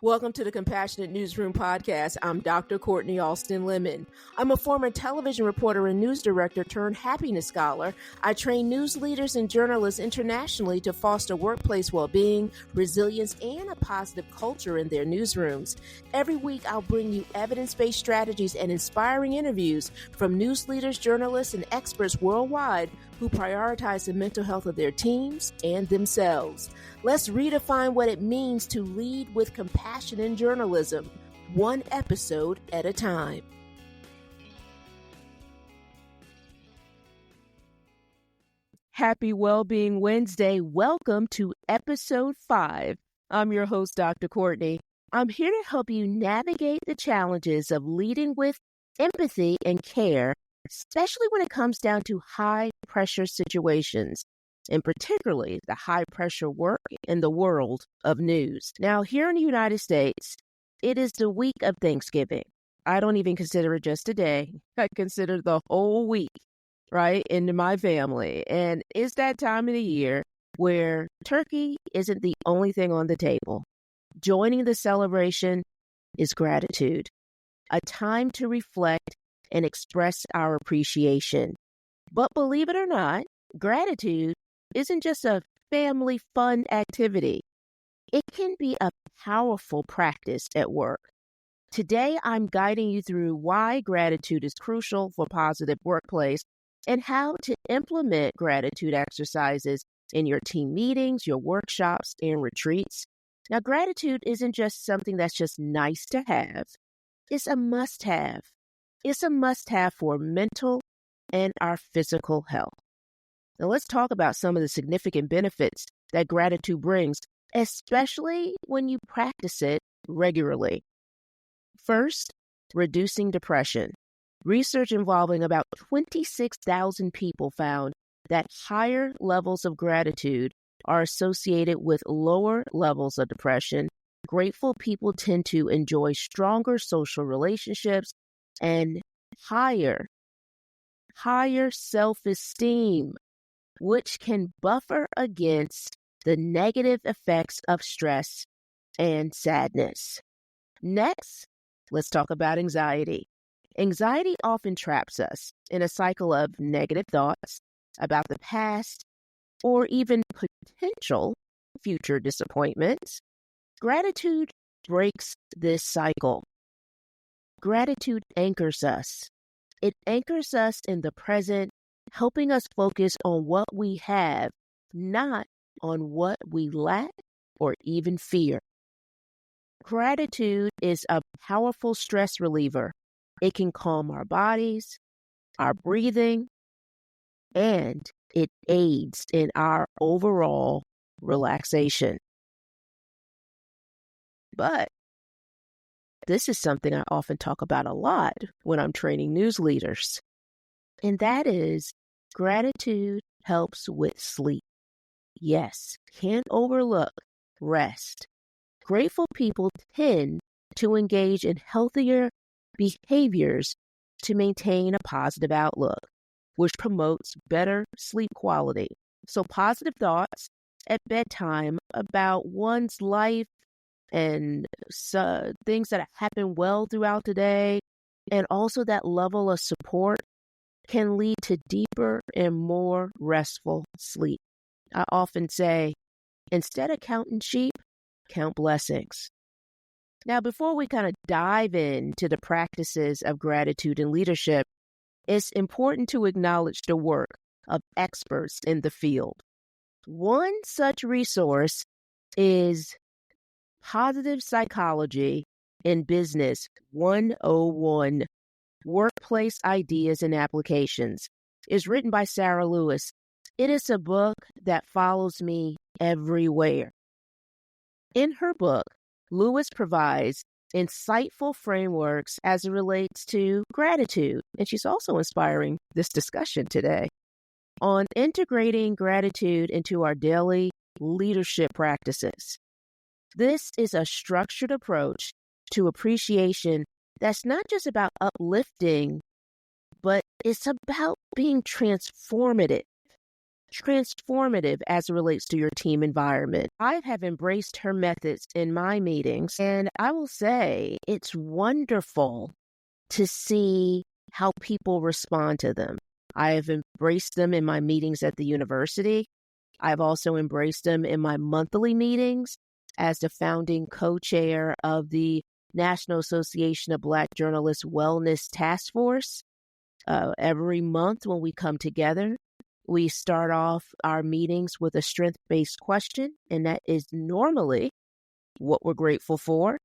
Welcome to the Compassionate Newsroom podcast. I'm Dr. Kortni Alston-Lemon. I'm a former television reporter and news director turned happiness scholar. I train news leaders and journalists internationally to foster workplace well-being, resilience, and a positive culture in their newsrooms. Every week, I'll bring you evidence-based strategies and inspiring interviews from news leaders, journalists, and experts worldwide who prioritize the mental health of their teams and themselves. Let's redefine what it means to lead with compassion in journalism, one episode at a time. Happy Wellbeing Wednesday. Welcome to episode 5. I'm your host, Dr. Kortni. I'm here to help you navigate the challenges of leading with empathy and care, especially when it comes down to high-pressure situations, and particularly the high-pressure work in the world of news. Now, here in the United States, it is the week of Thanksgiving. I don't even consider it just a day. I consider the whole week, right, into my family. And it's that time of the year where turkey isn't the only thing on the table. Joining the celebration is gratitude, a time to reflect and express our appreciation. But believe it or not, gratitude isn't just a family fun activity. It can be a powerful practice at work. Today, I'm guiding you through why gratitude is crucial for positive workplace and how to implement gratitude exercises in your team meetings, your workshops, and retreats. Now, gratitude isn't just something that's just nice to have. It's a must-have. It's a must-have for mental and our physical health. Now, let's talk about some of the significant benefits that gratitude brings, especially when you practice it regularly. First, reducing depression. Research involving about 26,000 people found that higher levels of gratitude are associated with lower levels of depression. Grateful people tend to enjoy stronger social relationships and higher self-esteem, which can buffer against the negative effects of stress and sadness. Next, let's talk about anxiety. Anxiety often traps us in a cycle of negative thoughts about the past or even potential future disappointments. Gratitude breaks this cycle. Gratitude anchors us. It anchors us in the present, helping us focus on what we have, not on what we lack or even fear. Gratitude is a powerful stress reliever. It can calm our bodies, our breathing, and it aids in our overall relaxation. But this is something I often talk about a lot when I'm training news leaders, and that is gratitude helps with sleep. Yes, can't overlook rest. Grateful people tend to engage in healthier behaviors to maintain a positive outlook, which promotes better sleep quality. So positive thoughts at bedtime about one's life and things that happen well throughout the day, and also that level of support can lead to deeper and more restful sleep. I often say, instead of counting sheep, count blessings. Now, before we kind of dive into the practices of gratitude and leadership, it's important to acknowledge the work of experts in the field. One such resource is Positive Psychology in Business 101, Workplace Ideas and Applications. It's written by Sarah Lewis. It is a book that follows me everywhere. In her book, Lewis provides insightful frameworks as it relates to gratitude, and she's also inspiring this discussion today on integrating gratitude into our daily leadership practices. This is a structured approach to appreciation that's not just about uplifting, but it's about being transformative. transformative as it relates to your team environment. I have embraced her methods in my meetings, and I will say it's wonderful to see how people respond to them. I have embraced them in my meetings at the university. I've also embraced them in my monthly meetings as the founding co-chair of the National Association of Black Journalists Wellness Task Force. Every month when we come together, we start off our meetings with a strength-based question, and that is normally what we're grateful for.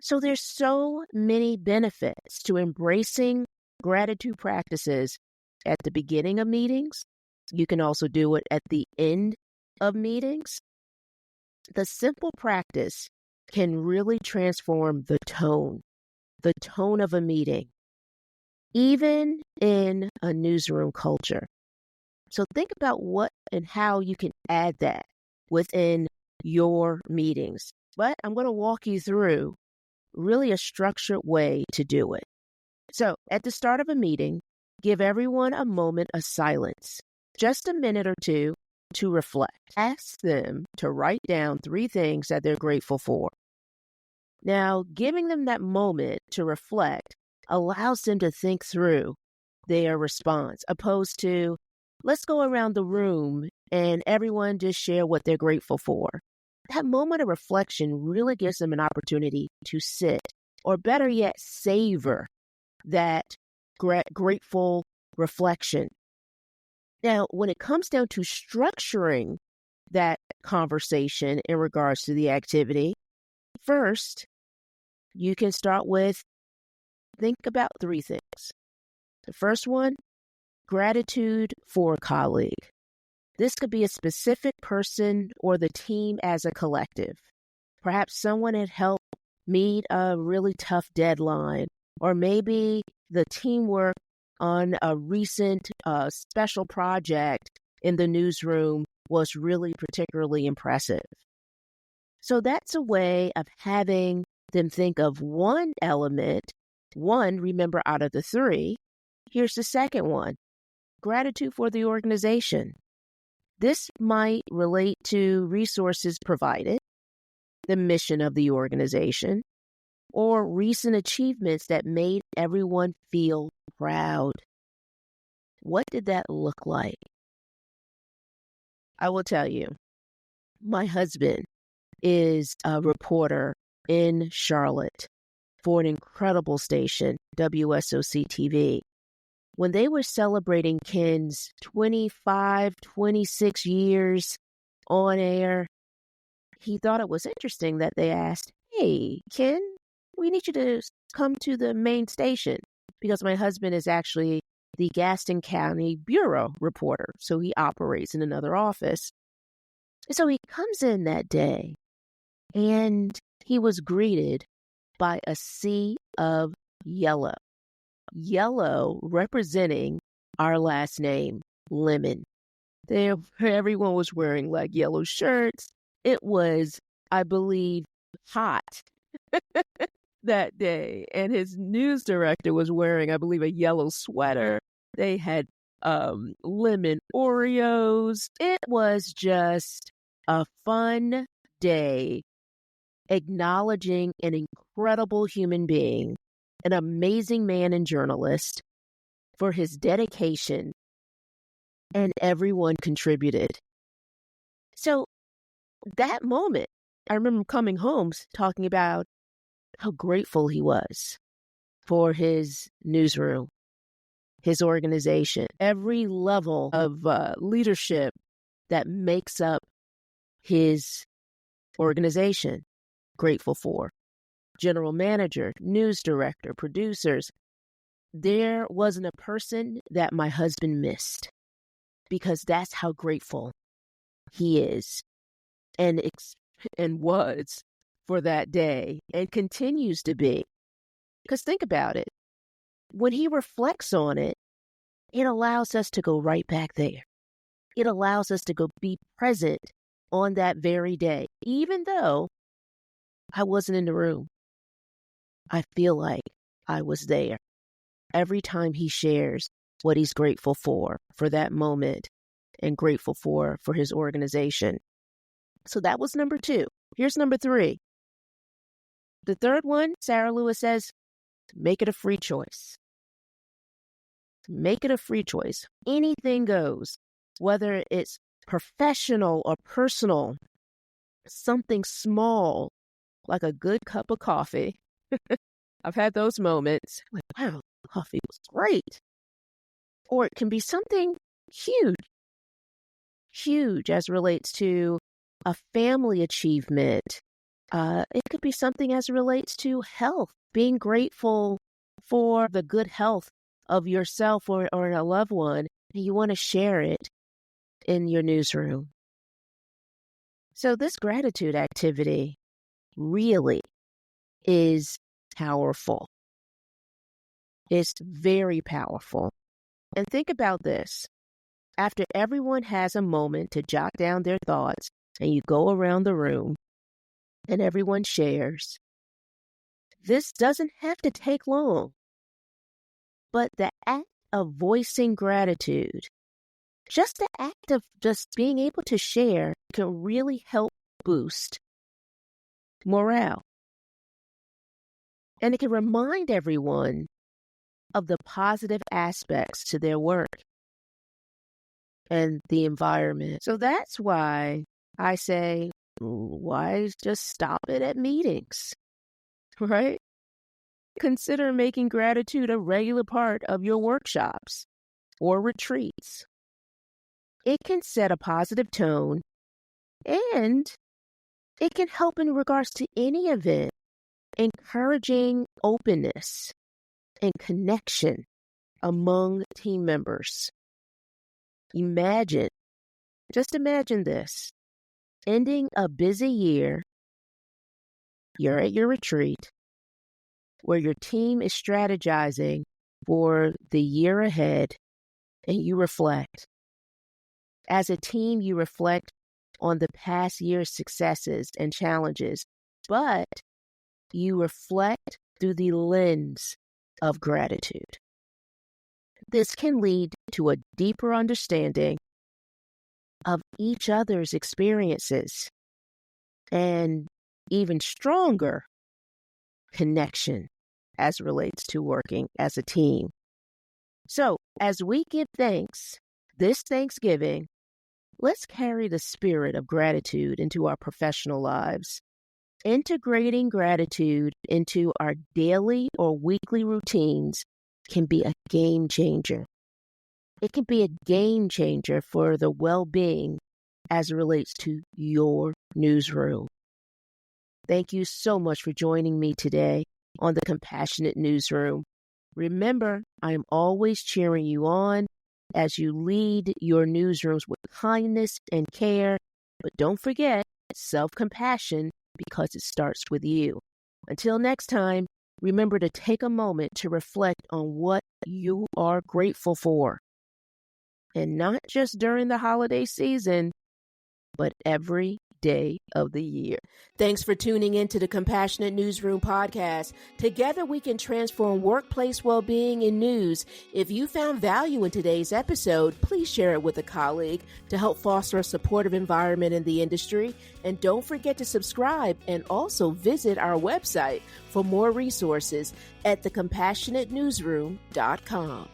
So there's so many benefits to embracing gratitude practices at the beginning of meetings. You can also do it at the end of meetings. The simple practice can really transform the tone of a meeting, even in a newsroom culture. So think about what and how you can add that within your meetings. But I'm going to walk you through really a structured way to do it. So at the start of a meeting, give everyone a moment of silence, just a minute or two to reflect. Ask them to write down 3 things that they're grateful for. Now, giving them that moment to reflect allows them to think through their response, opposed to, let's go around the room and everyone just share what they're grateful for. That moment of reflection really gives them an opportunity to sit, or better yet, savor that grateful reflection. Now, when it comes down to structuring that conversation in regards to the activity, first, you can start with, think about 3 things. The first one, gratitude for a colleague. This could be a specific person or the team as a collective. Perhaps someone had helped meet a really tough deadline, or maybe the teamwork on a recent special project in the newsroom was really particularly impressive. So that's a way of having them think of one element, remember out of the 3. Here's the second one, gratitude for the organization. This might relate to resources provided, the mission of the organization, or recent achievements that made everyone feel proud. What did that look like? I will tell you, my husband is a reporter in Charlotte for an incredible station, WSOC TV. When they were celebrating Ken's 25, 26 years on air, he thought it was interesting that they asked, "Hey, Ken, we need you to come to the main station," because my husband is actually the Gaston County Bureau reporter, so he operates in another office. And so he comes in that day, and he was greeted by a sea of yellow. Yellow representing our last name, Lemon. Everyone was wearing like yellow shirts. It was, I believe, hot that day. And his news director was wearing, I believe, a yellow sweater. They had lemon Oreos. It was just a fun day, acknowledging an incredible human being, an amazing man and journalist, for his dedication, and everyone contributed. So that moment, I remember coming home talking about how grateful he was for his newsroom, his organization, every level of leadership that makes up his organization, grateful for. General manager, news director, producers. There wasn't a person that my husband missed, because that's how grateful he is and was for that day, and continues to be. Because think about it. When he reflects on it, it allows us to go right back there. It allows us to go be present on that very day. Even though I wasn't in the room, I feel like I was there. Every time he shares what he's grateful for that moment, and grateful for his organization. So that was number 2. Here's number 3. The third one, Sarah Lewis says, make it a free choice. Make it a free choice. Anything goes, whether it's professional or personal, something small, like a good cup of coffee. I've had those moments. Like, wow, coffee was great. Or it can be something huge as relates to a family achievement. It could be something as it relates to health, being grateful for the good health of yourself or a loved one, and you want to share it in your newsroom. So this gratitude activity really is powerful. It's very powerful. And think about this. After everyone has a moment to jot down their thoughts, and you go around the room, and everyone shares, this doesn't have to take long. But the act of voicing gratitude, just the act of just being able to share, can really help boost morale. And it can remind everyone of the positive aspects to their work and the environment. So that's why I say, why just stop it at meetings, right? Consider making gratitude a regular part of your workshops or retreats. It can set a positive tone, and it can help in regards to any event, encouraging openness and connection among team members. Just imagine this. Ending a busy year, you're at your retreat where your team is strategizing for the year ahead, and you reflect. As a team, you reflect on the past year's successes and challenges, but you reflect through the lens of gratitude. This can lead to a deeper understanding of each other's experiences and even stronger connection as relates to working as a team. So, as we give thanks this Thanksgiving, let's carry the spirit of gratitude into our professional lives. Integrating gratitude into our daily or weekly routines can be a game changer. It can be a game changer for the well-being as it relates to your newsroom. Thank you so much for joining me today on the Compassionate Newsroom. Remember, I am always cheering you on as you lead your newsrooms with kindness and care. But don't forget self-compassion, because it starts with you. Until next time, remember to take a moment to reflect on what you are grateful for. And not just during the holiday season, but every day of the year. Thanks for tuning in to the Compassionate Newsroom podcast. Together we can transform workplace well-being in news. If you found value in today's episode, please share it with a colleague to help foster a supportive environment in the industry. And don't forget to subscribe and also visit our website for more resources at thecompassionatenewsroom.com.